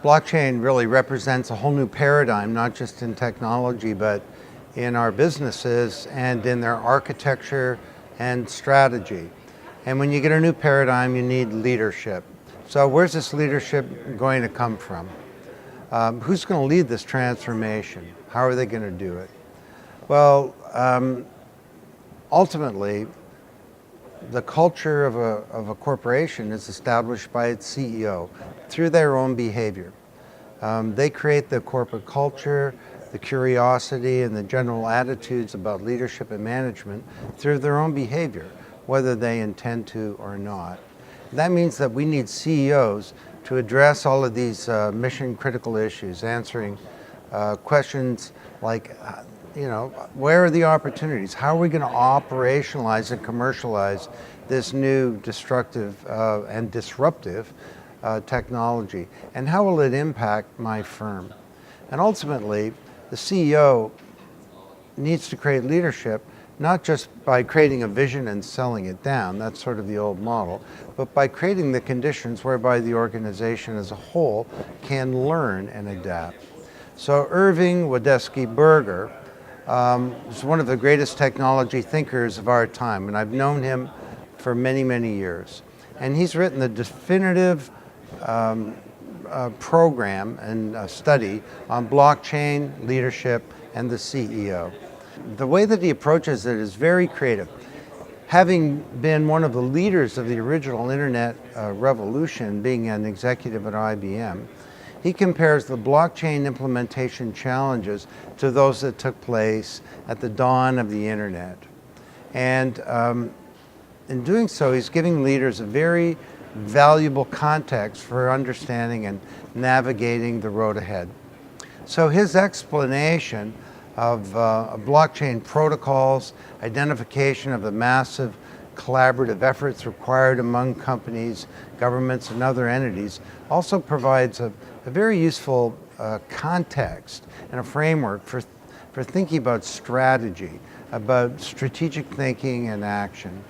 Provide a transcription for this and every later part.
Blockchain really represents a whole new paradigm, not just in technology, but in our businesses and in their architecture and strategy. And when you get a new paradigm, you need leadership. So where's this leadership going to come from? Who's going to lead this transformation? How are they going to do it? Well, ultimately, the culture of a corporation is established by its CEO through their own behavior. They create the corporate culture, the curiosity, and the general attitudes about leadership and management through their own behavior, whether they intend to or not. That means that we need CEOs to address all of these mission-critical issues, answering questions like, where are the opportunities? How are we going to operationalize and commercialize this new destructive and disruptive technology? And how will it impact my firm? And ultimately, the CEO needs to create leadership, not just by creating a vision and selling it down, that's sort of the old model, but by creating the conditions whereby the organization as a whole can learn and adapt. So Irving Wladawsky-Berger is one of the greatest technology thinkers of our time, and I've known him for many, many years. And he's written the definitive program and study on blockchain, leadership, and the CEO. The way that he approaches it is very creative. Having been one of the leaders of the original internet revolution, being an executive at IBM, he compares the blockchain implementation challenges to those that took place at the dawn of the internet. And in doing so, he's giving leaders a very valuable context for understanding and navigating the road ahead. So his explanation of blockchain protocols, identification of the massive collaborative efforts required among companies, governments, and other entities also provides a very useful context and a framework for thinking about strategy, about strategic thinking and action.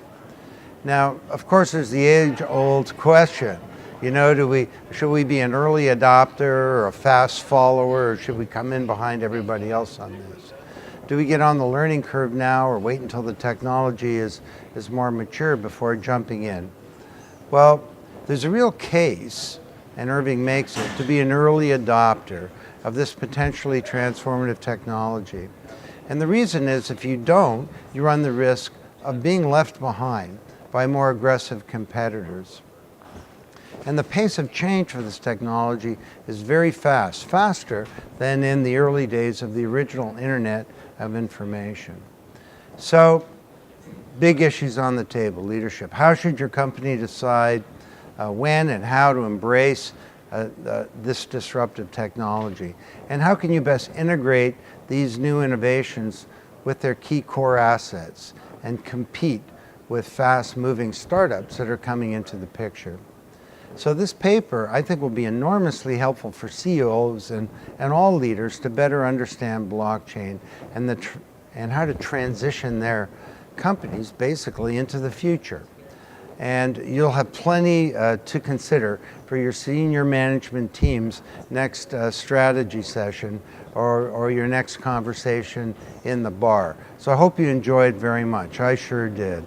Now, of course, there's the age-old question. Should we be an early adopter or a fast follower, or should we come in behind everybody else on this? Do we get on the learning curve now or wait until the technology is more mature before jumping in? Well, there's a real case, and Irving makes it, to be an early adopter of this potentially transformative technology. And the reason is, if you don't, you run the risk of being left behind by more aggressive competitors. And the pace of change for this technology is very fast, faster than in the early days of the original Internet of Information. So, big issues on the table: leadership. How should your company decide when and how to embrace this disruptive technology? And how can you best integrate these new innovations with their key core assets and compete with fast-moving startups that are coming into the picture? So this paper, I think, will be enormously helpful for CEOs and all leaders to better understand blockchain and how to transition their companies basically into the future. And you'll have plenty to consider for your senior management team's next strategy session or your next conversation in the bar. So I hope you enjoyed very much. I sure did.